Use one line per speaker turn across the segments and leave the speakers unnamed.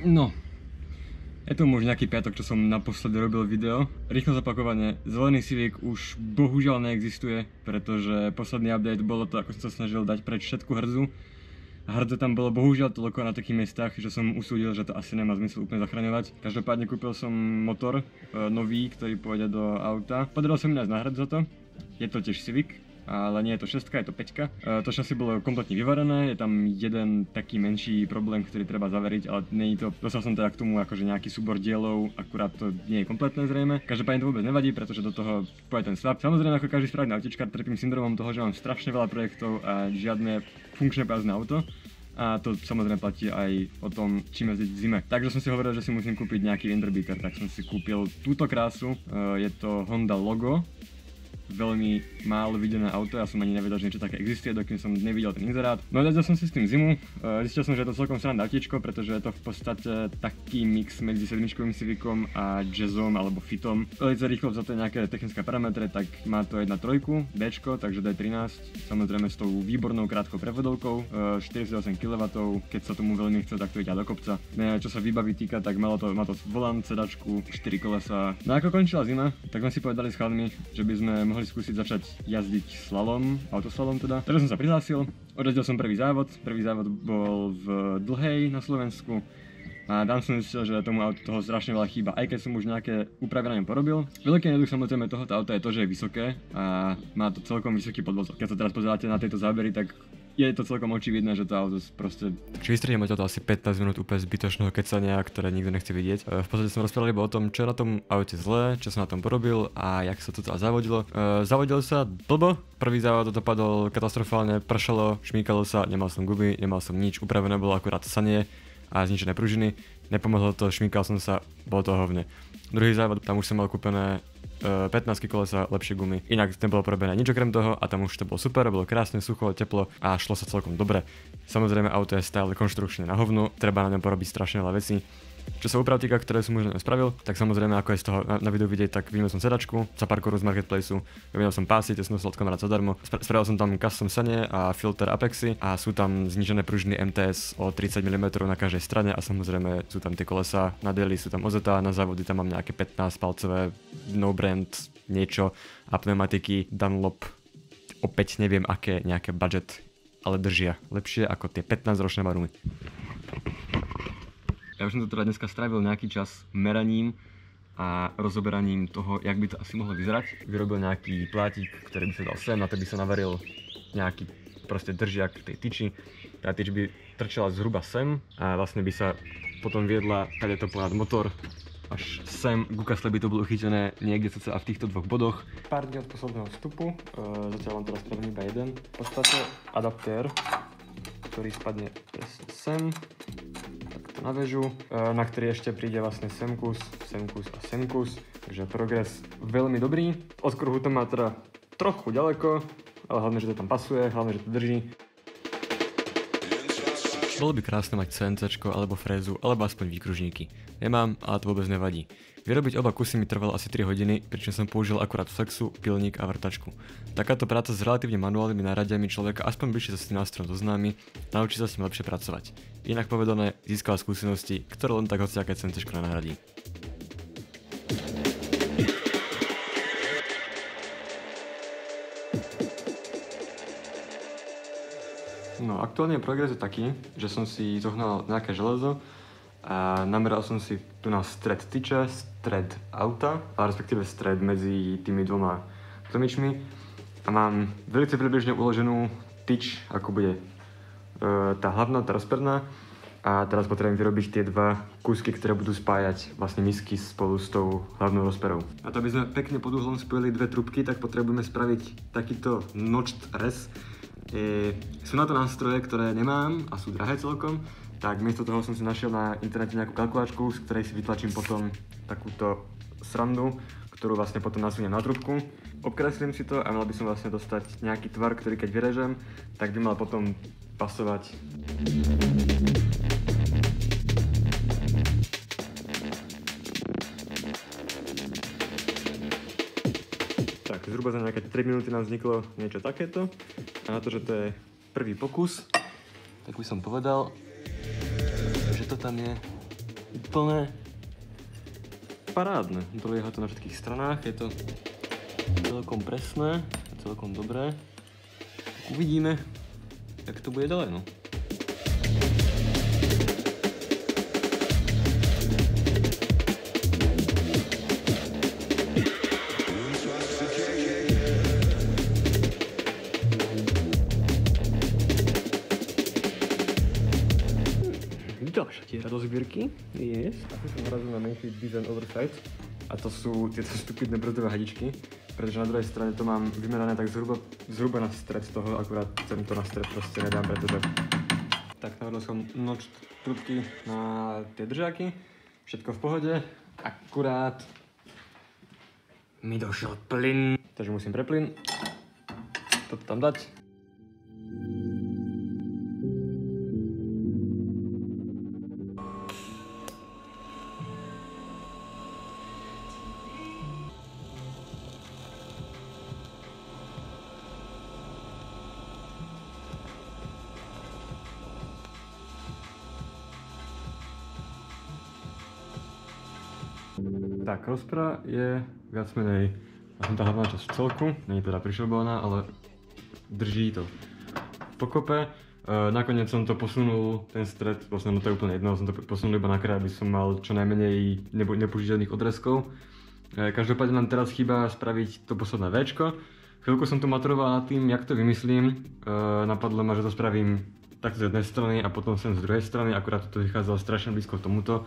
No, je to už nejaký piatok, čo som naposledy robil video. Rýchlo zopakovane, zelený Civic už bohužiaľ neexistuje, pretože posledný update bolo to, ako som sa snažil dať preč všetku hrdzu. A hrdze tam bolo bohužiaľ toľko na takých miestach, že som usúdil, že to asi nemá zmysel úplne zachraňovať. Každopádne kúpil som motor nový, ktorý pôjde do auta. Podarilo sa mi nájsť náhradu za to. Je to tiež Civic, ale nie je to 6, je to 5. To šasy bolo kompletne vyvarené, je tam jeden taký menší problém, ktorý treba zaveriť, ale nie je to, dostal som teda k tomu akože nejaký súbor dielov, akurát to nie je kompletné zrejme. Každopádne to vôbec nevadí, pretože do toho pôjde ten swap. Samozrejme, ako každý správny autičkár, trpím syndromom toho, že mám strašne veľa projektov a žiadne funkčné prázdne auto. A to samozrejme platí aj o tom, čím jazdiť v zime. Takže som si hovoril, že si musím kúpiť nejaký Windbeater, tak som si kúpil túto krásu. Je to Honda Logo. Veľmi málo videné auto, ja som ani nevedel, že niečo také existuje, dokým som nevidel ten inzerát. No jazdil som si s tým zimu, zistil som, že je to celkom sranda autíčko, pretože je to v podstate taký mix medzi 7-čkovým Civicom a Jazzom alebo Fitom. Velice rýchlo vzaté nejaké technické parametre, tak má to 1.3 Dčko, takže D13, samozrejme s tou výbornou krátkou prevodovkou, 48 kW, keď sa tomu veľmi chce, tak to ide do kopca. Čo sa výbavy týka, tak má to volant, sedačku, 4 kolesa. No ako končila zima, tak sme si povedali s chalmi, že by sme mohli skúsiť začať jazdiť slalom, autoslalom teda. Takže som sa prihlásil, odjazdil som prvý závod bol v Dlhej na Slovensku a tam som zistil, že tomu autu toho strašne veľa chýba, aj keď som už nejaké úpravy na ňom porobil. Veľký neduch samozrejme tohoto auta je to, že je vysoké a má to celkom vysoký podvozok. Keď sa teraz pozeráte na tieto zábery, tak je to celkom očividné, že to auto proste...
Či vystredíme to asi 15 minút úplne zbytočného kecania, ktoré nikto nechce vidieť. V podstate som rozprával iba o tom, čo je na tom aute zlé, čo som na tom porobil a jak sa to zavodilo. Zavodilo sa blbo, prvý závod dopadol katastrofálne, pršalo, šmíkalo sa, nemal som gumy, nemal som nič, upravené bolo akurát sanie a zničené pružiny. Nepomohlo to, šmíkal som sa, bolo to hovne. Druhý závod, tam už som mal kúpené 15 kolesa, lepšie gumy. Inak nebolo porobené nič okrem toho a tam už to bolo super, bolo krásne, sucho, teplo a šlo sa celkom dobre. Samozrejme auto je stále konštrukčne na hovno, treba na ňom porobiť strašne veľa vecí. Čo sa úprav týka, ktoré som už spravil, tak samozrejme ako je z toho na videu vidieť, tak vymenil som sedačku za pár korún z marketplaceu, vymenil som pásy, tie som dostal od kamaráta zadarmo, spravil som tam custom sane a filter Apexy a sú tam znížené pružiny MTS o 30 mm na každej strane a samozrejme sú tam tie kolesa na diely, sú tam OZA, na závody tam mám nejaké 15 palcové no brand niečo a pneumatiky Dunlop, opäť neviem aké, nejaké budget, ale držia lepšie ako tie 15 ročné Marumy.
Ja už som to teda dneska strávil nejaký čas meraním a rozoberaním toho, jak by to asi mohlo vyzerať. Vyrobil nejaký plátik, ktorý by sa dal sem, na to by sa navaril nejaký proste držiak tej tyči. Tá tyč by trčala zhruba sem a vlastne by sa potom viedla to ponad motor až sem, ku kasle by to bolo uchytené niekde cca v týchto dvoch bodoch. Pár dní od posledného vstupu, zatiaľ mám teraz spravný iba jeden. V podstate adaptér, ktorý spadne presne sem. Na väžu, na ktorý ešte príde vlastne semkus a semkus, takže progres veľmi dobrý. Od kruhu to má teda trochu ďaleko, ale hlavne, že to tam pasuje, hlavne, že to drží.
Bolo by krásne mať CNC alebo frézu, alebo aspoň výkružníky. Nemám, ale to vôbec nevadí. Vyrobiť oba kusy mi trvalo asi 3 hodiny, pričom som použil akurát flexu, pilník a vrtačku. Takáto práca s relatívne manuálnymi náradiami človeka aspoň bližšie sa s tým nástrojom zoznámi, naučí sa s ním lepšie pracovať. Inak povedané, získala skúsenosti, ktoré len tak hociaké CNC nenahradí.
No, aktuálne progres je taký, že som si zohnal nejaké železo a nameral som si tu na stred tyče, stred auta, a respektíve stred medzi tými dvoma tomičmi a mám veľmi približne uloženú tyč, ako bude tá hlavná, tá rozperná a teraz potrebujem vyrobiť tie dva kúsky, ktoré budú spájať vlastne misky spolu s tou hlavnou rozperou. A to aby sme pekne pod uhlom spojili dve trubky, tak potrebujeme spraviť takýto notched res. Sú na to nástroje, ktoré nemám a sú drahé celkom, tak miesto toho som si našiel na internete nejakú kalkulačku, z ktorej si vytlačím potom takúto srandu, ktorú vlastne potom nasuniem na trubku. Obkreslím si to a mal by som vlastne dostať nejaký tvar, ktorý keď vyrežem, tak by mal potom pasovať. Tak, zhruba za nejaké 3 minúty nám vzniklo niečo takéto. A na to, že to je prvý pokus, tak už som povedal, že to tam je
úplne parádne. Dolieha to na všetkých stranách, je to celkom presné, celkom dobré. Uvidíme, jak to bude ďalej, no. Ďalšia tiera do zbierky. Yes. Asi som narazil na menší design oversight. A to sú tieto stupidné brzdové hadičky. Pretože na druhej strane to mám vymerané tak zhruba na stred toho, akurát chcem to na stred proste nedám, pretože tak navrhol som noč trubky na tie držáky. Všetko v pohode. Akurát mi došiel plyn. Takže musím pre plyn toto tam dať. Tak, rozprava je viac menej tá hlavná časť v celku, není teda prišľubovaná, ale drží to v pokope. Nakoniec som to posunul, ten stred, vlastne no to je úplne jedno, som to posunul iba na kraj, aby som mal čo najmenej nepoužiť žiadnych odrezkov. Každopádne nám teraz chýba spraviť to posledné Včko. Chvíľku som tu maturoval nad tým, jak to vymyslím. Napadlo ma, že to spravím takto z jednej strany a potom sem z druhej strany, akurát to vychádzalo strašne blízko k tomuto.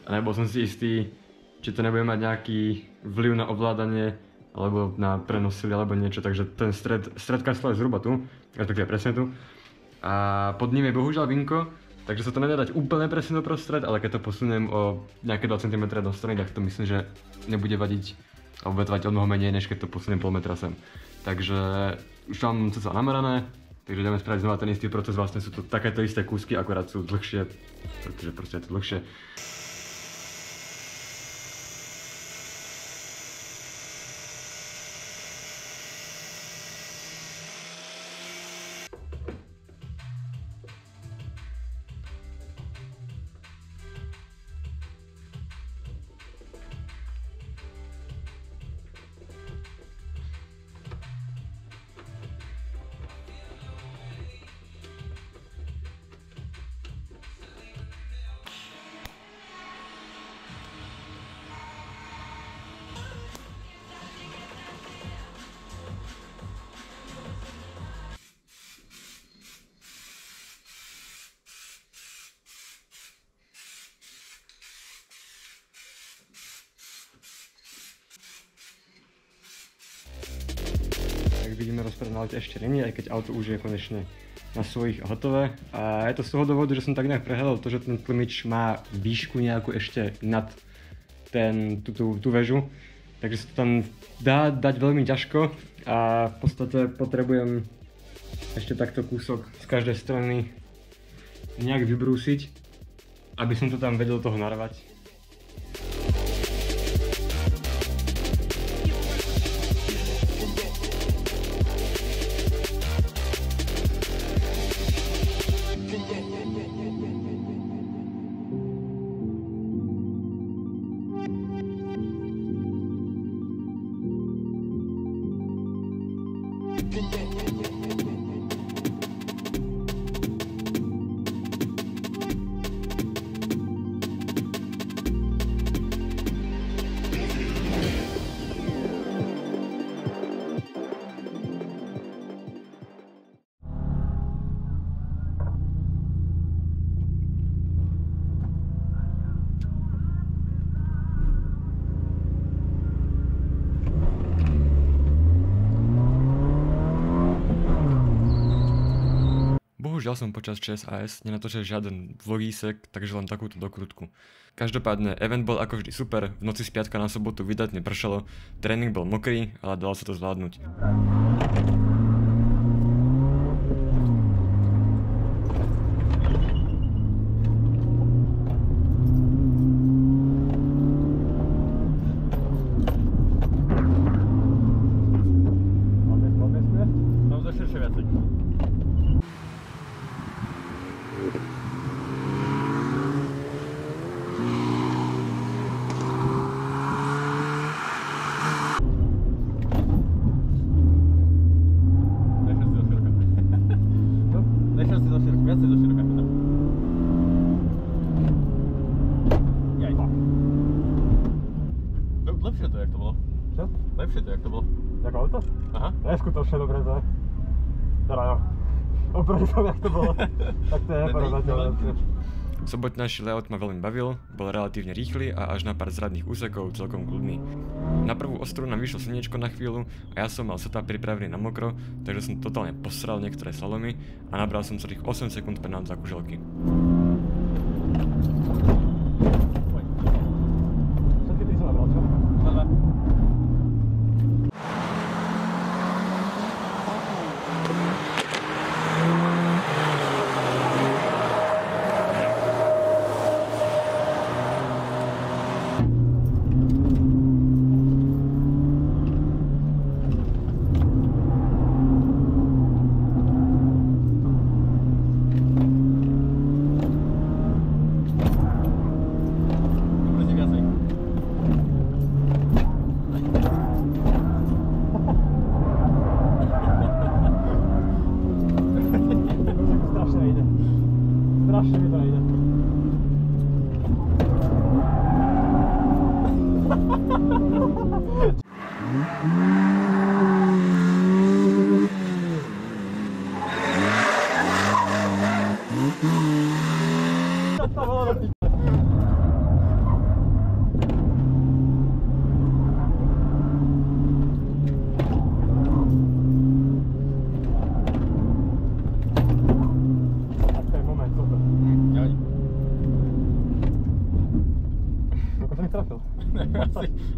A nebol som si istý, či to nebude mať nejaký vplyv na ovládanie alebo na prenos sily alebo niečo, takže ten stred kasla je zhruba tu, respektíve presne tu. A pod ním je bohužiaľ vinko, takže sa to nedá dať úplne presne do prostred, ale keď to posuniem o nejaké 2 cm do strany, tak to myslím, že nebude vadiť alebo bude to vadiť o mnoho menej, než keď to posuniem pol metra sem. Takže už mám to namerané, takže ideme spraviť znova ten istý proces, vlastne sú to takéto isté kúsky, akorát sú dlhšie, pretože proste je to dlhšie. Vidíme, rozprava na aute ešte není, aj keď auto už je konečne na svojich hotové. A je to z toho dôvodu, že som tak nejak prehľadal to, že ten tlmič má výšku nejakú ešte nad tú väžu. Takže sa to tam dá dať veľmi ťažko a v podstate potrebujem ešte takto kúsok z každej strany nejak vybrúsiť, aby som to tam vedel toho narvať. Bohužiaľ som počas ČSAS nenatočil žiaden vlogísek, takže len takúto dokrutku. Každopádne, event bol ako vždy super, v noci z piatka na sobotu vydatne pršalo, tréning bol mokrý, ale dalo sa to zvládnuť. viacej zo široka. Jaj. Lepšie to, jak to bolo.
Čo?
Lepšie to, jak to bolo.
Ako auto?
Aha.
Neskutočne dobre to je. Teda jo. Oproti tomu, jak to bolo. Tak to je porovnateľné.
Sobotnejší layout ma veľmi bavil, bol relatívne rýchly a až na pár zradných úsekov celkom kľudný. Na prvú ostru nám vyšlo slniečko na chvíľu a ja som mal setup pripravený na mokro, takže som totálne posral niektoré slalomy a nabral som celých 8 sekúnd pre nám za kuželky.
Všetky tri som nabral, čo? Strašne mi to nejde. Co to bolo do piče?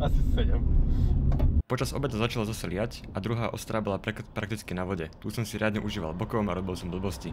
Asi 7. Počas obeda začalo zase liať a druhá ostrá bola prakticky na vode. Tu som si riadne užíval bokom a robil som blbosti.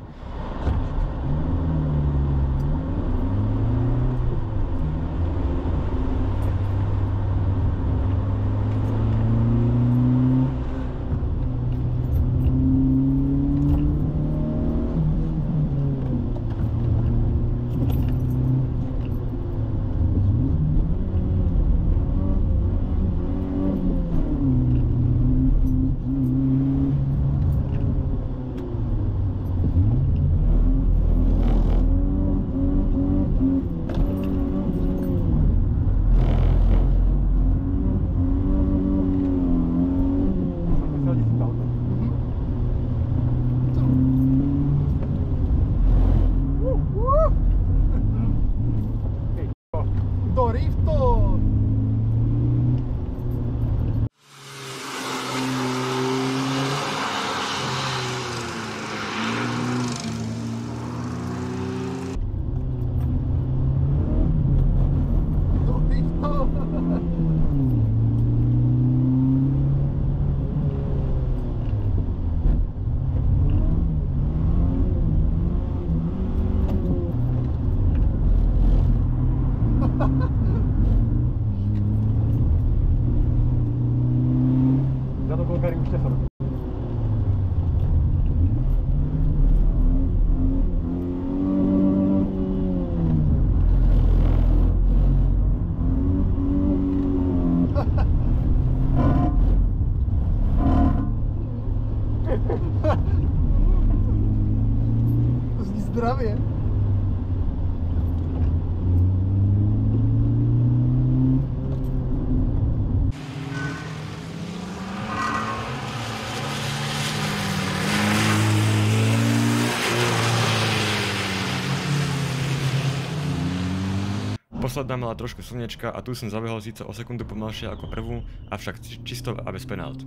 To zní zdravě.
Posledná mala trošku slnečka a tu som zabehol síce o sekundu pomalšie ako prvú, avšak čisto a bez penalt.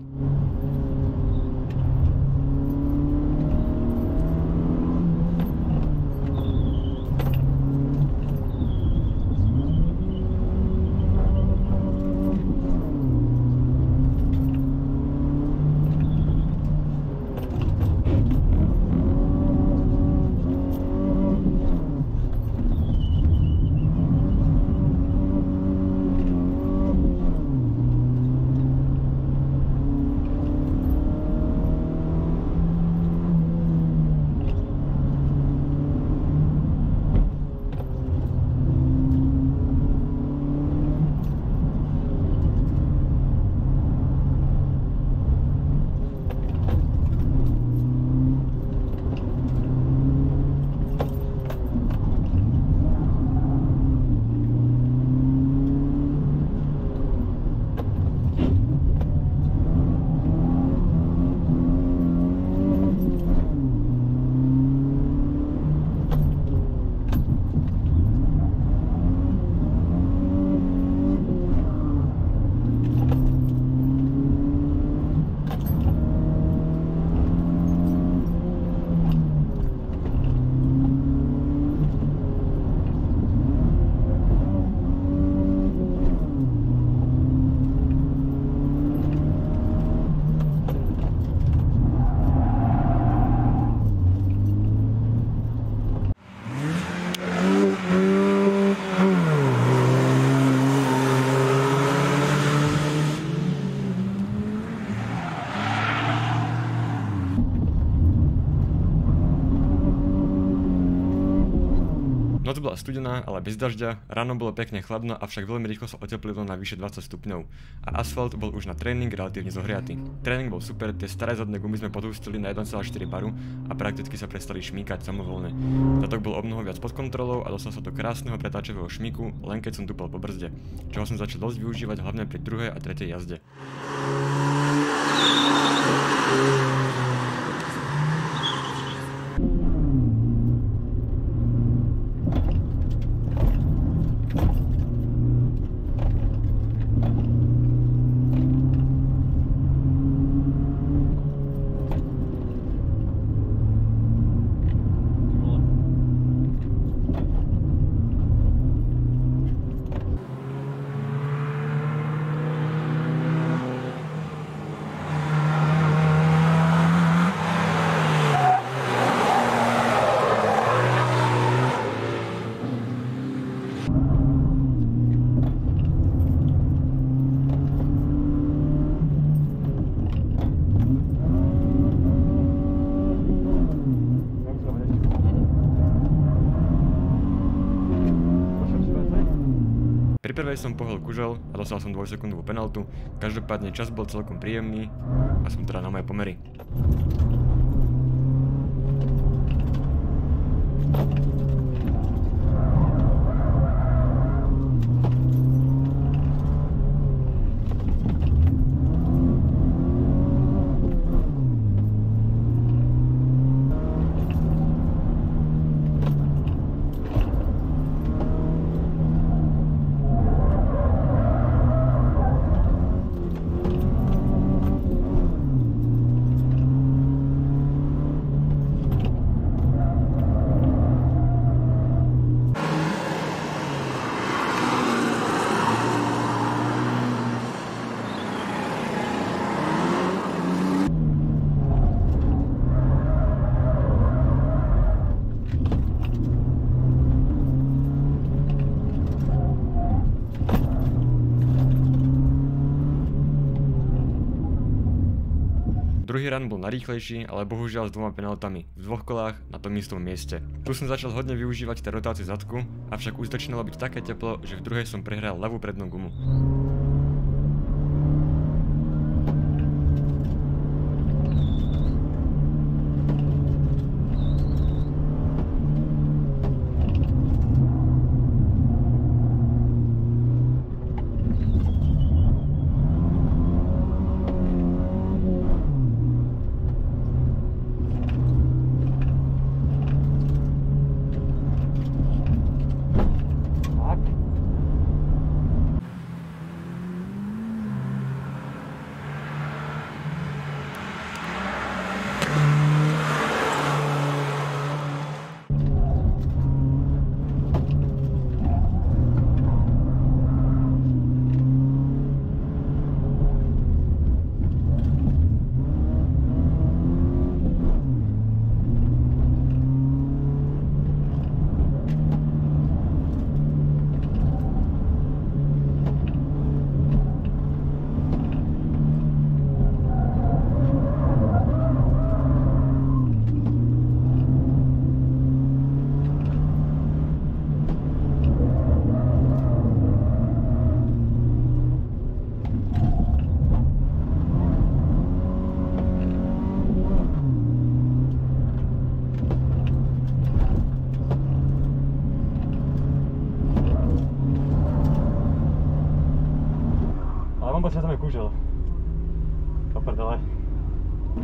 Noc bola studená, ale bez dažďa, ráno bolo pekne chladno, avšak veľmi rýchlo sa oteplilo na vyše 20 stupňov a asfalt bol už na tréning relatívne zohriatý. Tréning bol super, tie staré zadné gumy sme podhustili na 1,4 baru a prakticky sa prestali šmýkať samovolne. Zatok bol o mnoho viac pod kontrolou a dostal sa do krásneho pretáčavého šmíku, len keď som dupal po brzde, čoho som začal dosť využívať hlavne pri druhej a tretej jazde. Pri prvej som pohol kužel a dostal som 2-sekundovú penaltu, každopádne čas bol celkom príjemný a som teda na moje pomery. Druhý run bol najrýchlejší, ale bohužiaľ s 2 penaltami, v 2 kolách na tom istom mieste. Tu som začal hodne využívať tie rotácie zadku, avšak už začínalo byť také teplo, že v druhej som prehral ľavú prednú gumu.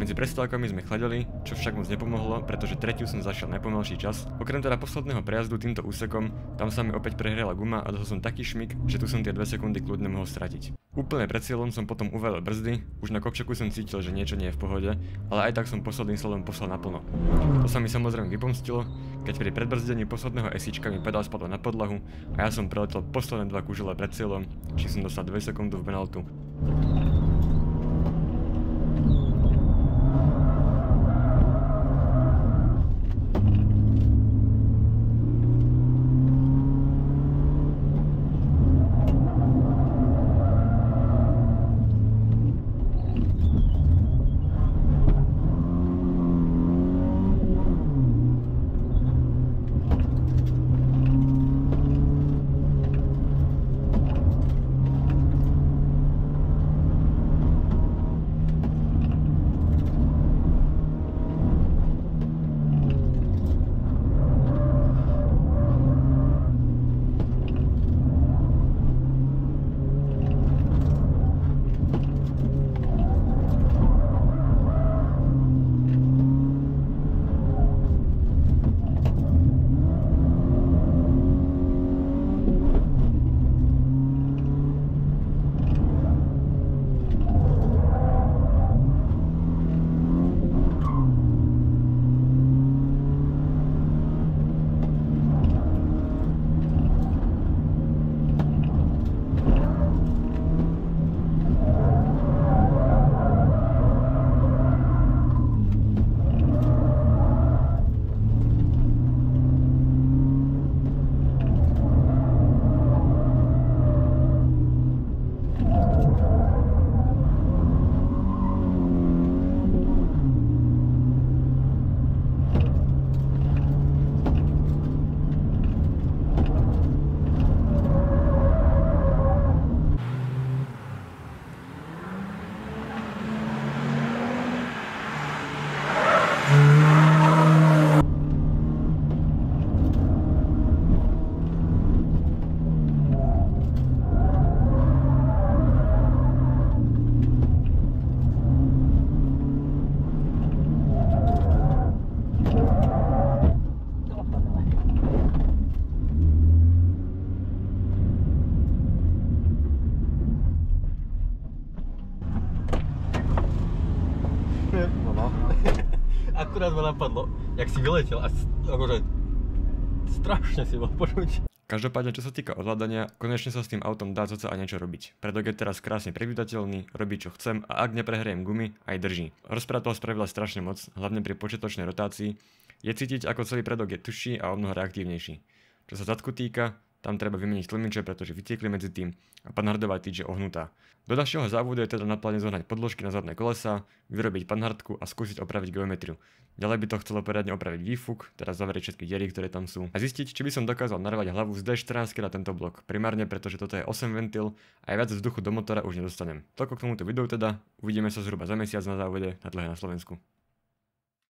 Medzi prestávkami sme chladili, čo však moc nepomohlo, pretože tretiu som zašiel najpomalší čas. Okrem teda posledného prejazdu týmto úsekom, tam sa mi opäť prehrela guma a dostal som taký šmik, že tu som tie 2 sekundy kľudne mohol stratiť. Úplne pred cieľom som potom uvalil brzdy, už na kopčeku som cítil, že niečo nie je v pohode, ale aj tak som posledným slovom poslal naplno. To sa mi samozrejme vypomstilo, keď pri predbrzdení posledného SIčka mi pedál spadol na podlahu a ja som preletel posledné 2 kužele pred cieľom, či som dostal 2 sekundy v penaltu.
akurát ma napadlo, jak si vyletel a akože strašne si bol počuť.
Každopádne, čo sa týka ovládania, konečne sa s tým autom dá zasa aj niečo robiť. Predok je teraz krásne prevídateľný, robí čo chcem a ak neprehrejem gumy, aj drží. Rozprava toho spravila strašne moc, hlavne pri počiatočnej rotácii. Je cítiť, ako celý predok je tužší a omnoho reaktívnejší. Čo sa zadku týka, tam treba vymeniť tlmiče, pretože vytiekli medzi tým a panhardová tyč je ohnutá. Do ďalšieho závodu je teda na pláne zohnať podložky na zadné kolesa, vyrobiť panhardku a skúsiť opraviť geometriu. Ďalej by to chcelo poriadne opraviť výfuk, teda zaveriť všetky diery, ktoré tam sú a zistiť, či by som dokázal narvať hlavu z D14 na tento blok, primárne pretože toto je 8 ventil a aj viac vzduchu do motora už nedostanem. Toľko k tomuto videu teda, uvidíme sa zhruba za mesiac na závode na dlhé na Slovensku.